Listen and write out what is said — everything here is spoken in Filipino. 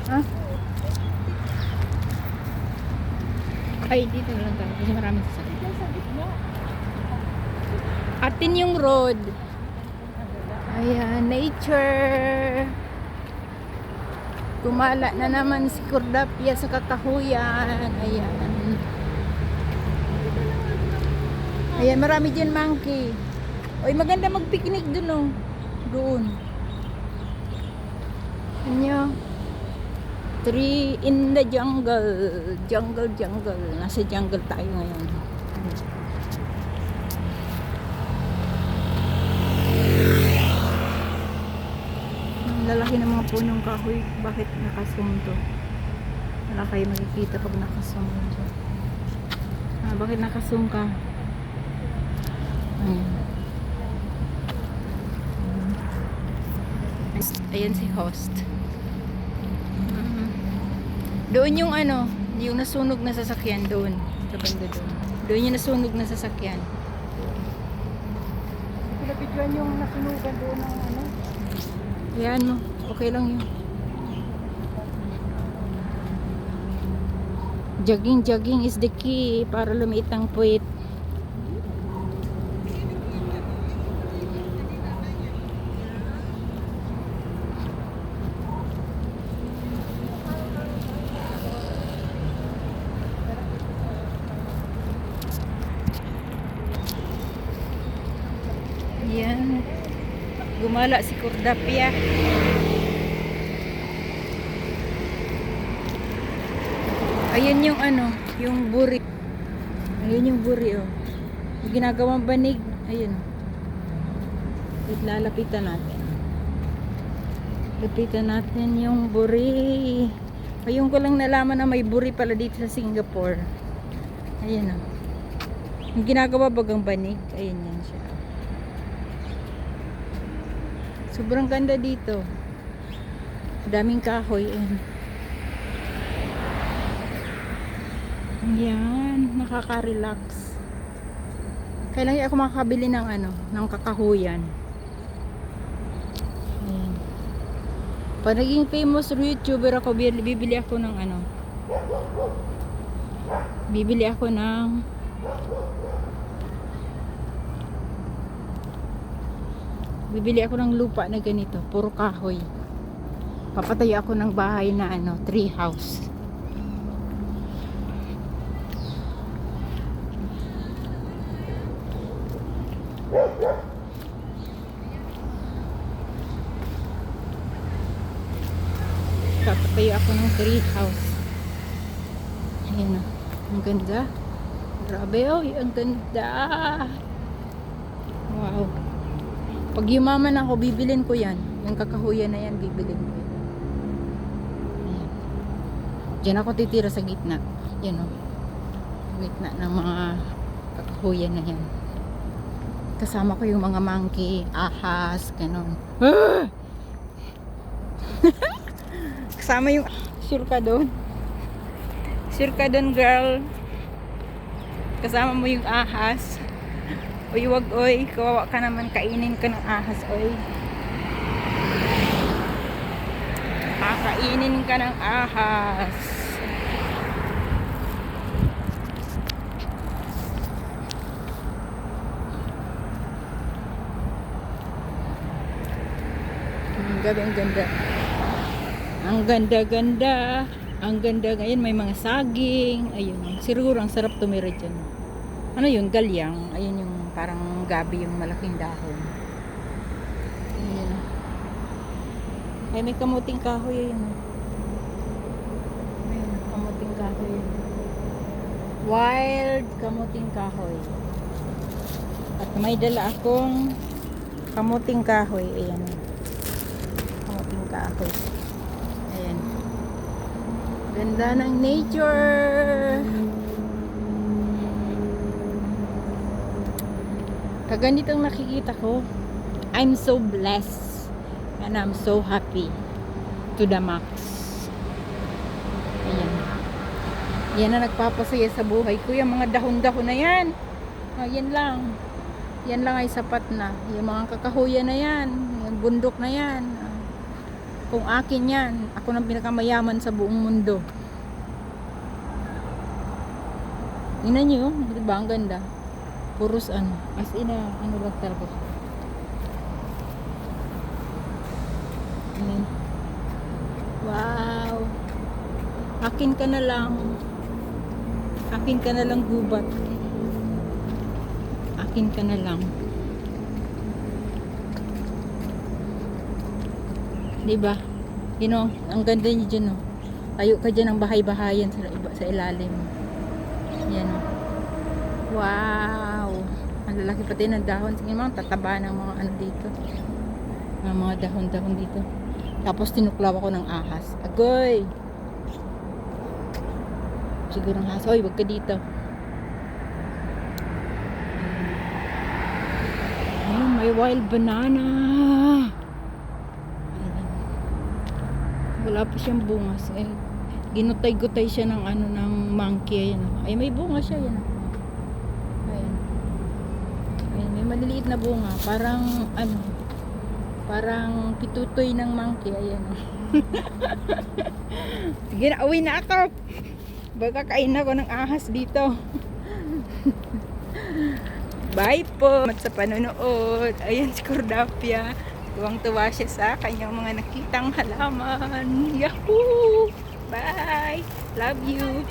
Ha? Ay, dito na lang tayo kasi maraming sasakyan. Atin yung road. Ayan, nature. Gumala na naman si Cordapia sa kakahuyan. Ayan. Ayan, marami dyan monkey. Oy, maganda mag-picnic dun, oh. Doon. Ano? Tree in the jungle. Jungle, jungle. Nasa jungle tayo ngayon. Ang lalaki ng mga punong kahoy. Bakit nakasum to? Wala kayo makikita pag nakasum. Bakit nakasum ka? Ayan si host. Doon yung ano, yung nasunog na sasakyan doon. Sa banda doon. Doon yung nasunog na sasakyan. Pinapidyan yung nasunugan doon ng ano. Ayan mo. Okay lang yun. Jogging is the key para lumiit ang puwit. Yan. Gumala si Cordapia. Ayan yung ano, yung buri. Ayan yung buri, oh. Yung ginagawang banig. Ayan. Wait, lalapitan natin. Lapitan natin yung buri. Ayun ko lang nalaman na may buri pala dito sa Singapore. Ayan, oh. Yung ginagawa bagang banig. Ayan yan siya. Sobrang ganda dito. Daming kahoy. Yan, nakaka-relax. Kailangan ako makakabili ng ano, ng kakahuyan. Ayan. Pag naging famous YouTuber ako, bibili ako ng ano. Bibili ako ng lupa na ganito, puro kahoy. Papatayo ako ng bahay na ano, tree house. Papatayo ako ng tree house. Ayan, ang ganda. Grabe, oh, ang ganda. Wow. Pag yumaman ako, bibilin ko yan. Yung kakahuyan na yan, bibilin ko yan. Ayan. Diyan ako titira sa gitna. Yan, oh. Gitna ng mga kakahuyan na yan. Kasama ko yung mga monkey, ahas, ganun. Ah! Kasama yung sure ka doon. Sure ka doon, girl. Kasama mo yung ahas. Uy, wag, oy. Kawawa ka naman. Kainin ka ng ahas, oy. Kakainin ka ng ahas. Gabi, ang ganda. Ang ganda-ganda. Ang ganda. Ngayon may mga saging. Ayun. Siguro ang sarap tumira dyan. Ano yun? Galyang. Ayun yung parang gabi yung malaking dahon. Ayun. Ay, may kamuting kahoy. Ayun. Ayun. Kamuting kahoy. Wild kamuting kahoy. At may dala akong kamuting kahoy. Ayan. Kamuting kahoy. Ayan. Ganda ng nature. Kaganitong nakikita ko. I'm so blessed. And I'm so happy. To the max. Ayan. Yan na nagpapasaya sa buhay ko. Yung mga dahon-dahon na yan. Yan lang. Yan lang ay sapat na. Yung mga kakahuyan na yan. Yung bundok na yan. Kung akin yan, ako nang pinakamayaman sa buong mundo. Tingnan nyo, diba ang ganda? Puros ano, as in ano lang talaga. Ayan. Wow. Akin ka na lang. Akin ka na lang, gubat. Akin ka na lang. Diba? You know, ang ganda niyo dyan, no? Tayo ka dyan ng bahay-bahayan sa ilalim. Yan, no? Wow! Ang lalaki pati ng dahon. Sige mga tataba ng mga ano dito. Mga dahon-dahon dito. Tapos tinuklaw ako ng ahas. Agoy! Siguro ng ahas. Oy, wag ka dito. Ayun, may wild banana. Wala pa siyang bunga. Eh, ginutay-gutay siya ng ano ng monkey. Ayan. Ay, may bunga siya. Yan. Ayan. Ayan, may maliliit na bunga. Parang ano, parang pitutoy ng monkey. Ayan. Sige na, uwi na ako. Baka kain ako ng ahas dito. Bye po. At sa panonood. Ayan si Cordapia. Tuwang-tuwa siya sa kanyang mga nakitang halaman. Yahoo! Bye! Love you!